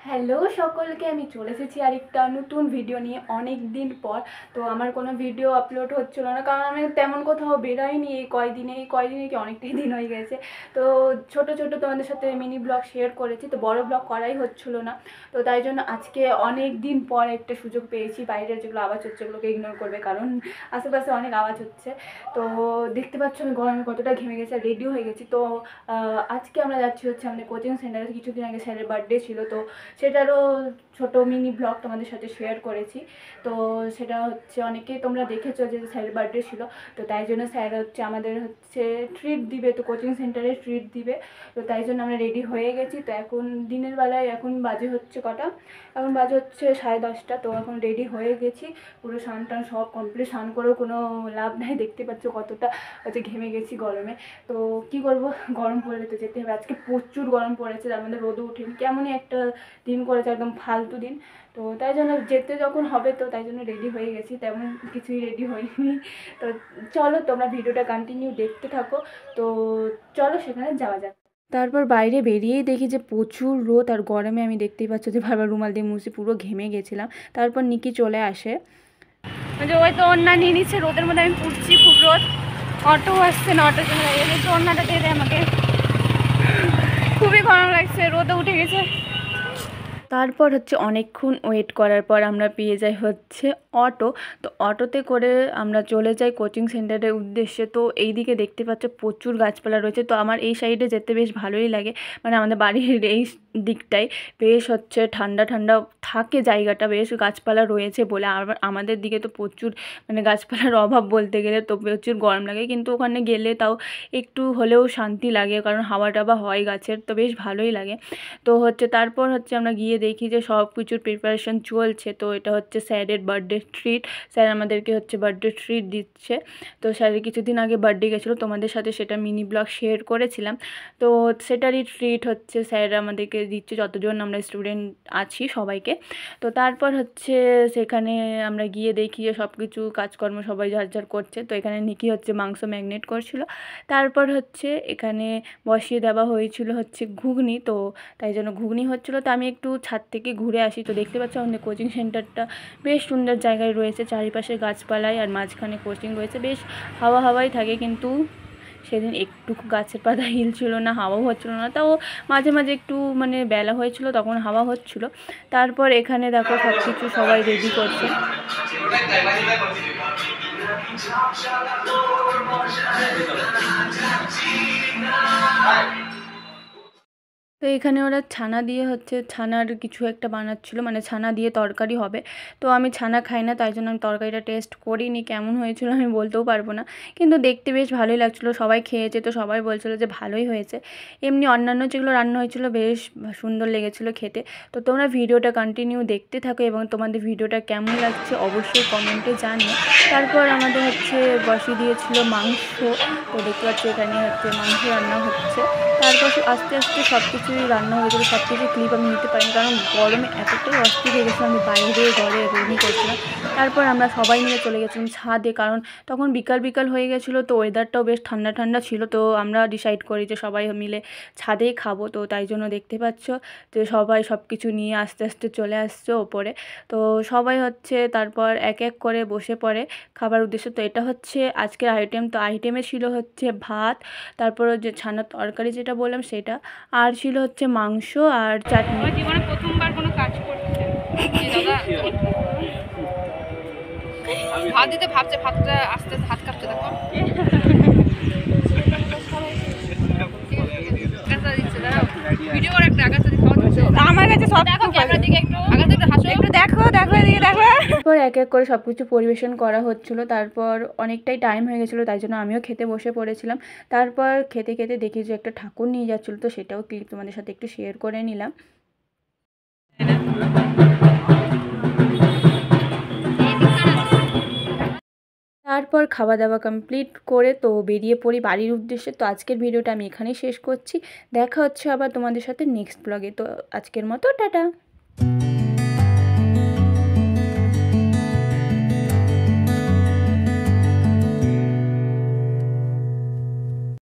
Hello সকলকে, আমি চলে এসেছি আরেকটা নতুন ভিডিও নিয়ে অনেক দিন পর। তো আমার কোনো ভিডিও আপলোড হচ্ছিল না, কারণ আমি তেমন কোথাও বেরোইনি এই কয়দিনে কি অনেকটাই দিন হয়ে গেছে। তো ছোট ছোট তোমাদের সাথে মিনি ব্লগ শেয়ার করেছি, তো বড় ব্লগ করাই হচ্ছিল না। তো তাই জন্য আজকে অনেক দিন পর একটা সুযোগ পেয়েছি। বাইরের যেগুলো আওয়াজ হচ্ছে ওগুলোকে ইগনোর করবে, কারণ আশেপাশে অনেক আওয়াজ হচ্ছে। তো দেখতে পাচ্ছ আমি গরমে কতটা ঘেমে গেছি, আর রেডিও হয়ে গেছি। তো আজকে আমরা যাচ্ছি হচ্ছে আমাদের কোচিং সেন্টারে। কিছুদিন আগে স্যারের বার্থডে ছিল, তো সেটারও ছোট মিনি ব্লগ তোমাদের সাথে শেয়ার করেছি। তো সেটা হচ্ছে অনেকেই তোমরা দেখেছো যে স্যারের বার্থডে ছিল, তো তাই জন্য স্যার হচ্ছে আমাদের হচ্ছে ট্রিট দিবে, তো কোচিং সেন্টারে ট্রিট দিবে। তো তাই জন্য আমরা রেডি হয়ে গেছি। তো এখন দিনের বেলায় এখন বাজে হচ্ছে কটা, এখন বাজে হচ্ছে 10:30। তো এখন রেডি হয়ে গেছি, পুরো স্নান টান সব কমপ্লিট। স্নান করেও কোনো লাভ নাই, দেখতে পাচ্ছ কতটা হচ্ছে ঘেমে গেছি গরমে। তো কি করব, গরম পড়লে তো যেতে হবে। আজকে প্রচুর গরম পড়েছে, তার মধ্যে রোদও উঠেনি, কেমনই একটা দিন করেছে, একদম ফালতু দিন। তো তাই জন্য যেতে যখন হবে, তো তাই জন্য রেডি হয়ে গেছি, তেমন কিছুই রেডি হইনি। তো চলো তোমরা ভিডিওটা কন্টিনিউ দেখতে থাকো। তো চলো সেখানে যাওয়া যাক। তারপর বাইরে বেরিয়েই দেখি যে প্রচুর রোদ, আর গরমে আমি দেখতেই পাচ্ছ যে বারবার রুমাল দিয়ে মুছে পুরো ঘেমে গেছিলাম। তারপর নিকি চলে আসে, যে ওই তো ওড়না নিয়ে নিচ্ছে, রোদের মধ্যে আমি পুড়ছি, খুব রোদ। অটো আসছে না, অটো চলে গেছে, ওড়নাটা দিয়ে দেয় আমাকে, খুবই গরম লাগছে, রোদে উঠে গেছে। তারপর হচ্ছে অনেকক্ষণ ওয়েট করার পর আমরা পেয়ে যাই হচ্ছে অটো। তো অটোতে করে আমরা চলে যাই কোচিং সেন্টারের উদ্দেশ্যে। তো এই দিকে দেখতে পাচ্ছ প্রচুর গাছপালা রয়েছে, তো আমার এই সাইডে যেতে বেশ ভালোই লাগে, মানে আমাদের বাড়ির এই দিকটাই বেশ হচ্ছে ঠান্ডা ঠান্ডা থাকে জায়গাটা, বেশ গাছপালা রয়েছে বলে। আর আমাদের দিকে তো প্রচুর মানে গাছপালার অভাব বলতে গেলে, তো প্রচুর গরম লাগে, কিন্তু ওখানে গেলে তাও একটু হলেও শান্তি লাগে, কারণ হাওয়া টাওয়া হয় গাছের, তো বেশ ভালোই লাগে। তো হচ্ছে তারপর হচ্ছে আমরা গিয়ে দেখি যে সব কিছুর প্রিপারেশন চলছে। তো এটা হচ্ছে স্যারের বার্থডে ট্রিট, স্যার আমাদেরকে হচ্ছে বার্থডে ট্রিট দিচ্ছে। তো স্যারের কিছুদিন আগে বার্থডে গেছিলো, তোমাদের সাথে সেটা মিনি ব্লগ শেয়ার করেছিলাম। তো সেটারই ট্রিট হচ্ছে স্যার আমাদেরকে দিচ্ছে, যতজন আমরা স্টুডেন্ট আছি সবাইকে। তো তারপর হচ্ছে সেখানে আমরা গিয়ে দেখি যে সব কিছু কাজকর্ম সবাই যার যার করছে। তো এখানে নিকি হচ্ছে মাংস ম্যাগনেট করছিল। তারপর হচ্ছে এখানে বসিয়ে দেওয়া হয়েছিল হচ্ছে ঘুগনি, তো তাই জন্য ঘুগনি হচ্ছিলো। তো আমি একটু ছাদ থেকে ঘুরে আসি। তো দেখতে পাচ্ছ আমাদের কোচিং সেন্টারটা বেশ সুন্দর জায়গায় রয়েছে, চারিপাশে গাছপালায়, আর মাঝখানে কোচিং রয়েছে, বেশ হাওয়াই থাকে। কিন্তু সেদিন একটু গাছের পাতা হিলছিল না, হাওয়াও হচ্ছিলো না, তাও মাঝে মাঝে একটু মানে বেলা হয়েছিল তখন হাওয়া হচ্ছিলো। তারপর এখানে দেখো সব কিছু সবাই রেডি করছে। তো এখানে ওরা ছানা দিয়ে হচ্ছে ছানার কিছু একটা বানাচ্ছিলো, মানে ছানা দিয়ে তরকারি হবে। তো আমি ছানা খাই না, তাই জন্য আমি তরকারিটা টেস্ট করিনি, কেমন হয়েছিল আমি বলতেও পারবো না, কিন্তু দেখতে বেশ ভালোই লাগছিলো। সবাই খেয়েছে, তো সবাই বলছিলো যে ভালোই হয়েছে। এমনি অন্যান্য যেগুলো রান্না হয়েছিল বেশ সুন্দর লেগেছিলো খেতে। তো তোমরা ভিডিওটা কন্টিনিউ দেখতে থাকো, এবং তোমাদের ভিডিওটা কেমন লাগছে অবশ্যই কমেন্টে জানিও। তারপর আমাদের হচ্ছে বসিয়ে দিয়েছিল মাংস। তো দেখতে পাচ্ছি এখানে হচ্ছে মাংস রান্না হচ্ছে। তারপর আস্তে আস্তে সব কিছুই রান্না হয়ে গেলো, সব কিছু ক্লিপ আমি নিতে পারিনি, কারণ গরমে এতটাই অস্থির হয়ে গেছিলো, আমি বাইরে ঘরে রুমই করছিলাম। তারপর আমরা সবাই মিলে চলে গেছিলাম ছাদে, কারণ তখন বিকাল বিকাল হয়ে গেছিলো, তো ওয়েদারটাও বেশ ঠান্ডা ঠান্ডা ছিল। তো আমরা ডিসাইড করি যে সবাই মিলে ছাদেই খাবো। তো তাই জন্য দেখতে পাচ্ছ যে সবাই সব কিছু নিয়ে আস্তে আস্তে চলে আসছে ওপরে। তো সবাই হচ্ছে তারপর এক এক করে বসে পড়ে খাবার উদ্দেশ্য। তো এটা হচ্ছে আজকের আইটেম। তো আইটেমে ছিল হচ্ছে ভাত, তারপর যে ছানার তরকারি যেটা বললাম সেটা, আর ছিল হচ্ছে মাংস আর চাটনি। জীবনে প্রথমবার কোনো কাজ করছে দাদা, ভাত দিতে ভাবছে, ভাতটা আস্তে আস্তে হাত কাঁপছে, দেখো আমার কাছে সব দেখো এদিকে দেখো। তারপর এক এক করে সব কিছু পরিবেশন করা হচ্ছিল। তারপর অনেকটাই টাইম হয়ে গেছিলো, তাই জন্য আমিও খেতে বসে পড়েছিলাম। তারপর খেতে খেতে দেখি যে একটা ঠাকুর নিয়ে যাচ্ছিলো, তো সেটাও ক্লিপ তোমাদের সাথে একটু শেয়ার করে নিলাম। তারপর খাওয়া দাওয়া কমপ্লিট করে তো বেরিয়ে পড়ি বাড়ির উদ্দেশ্যে। তো আজকের ভিডিওটা আমি এখানেই শেষ করছি, দেখা হচ্ছে আবার তোমাদের সাথে নেক্সট ব্লগে। তো আজকের মতো টাটা।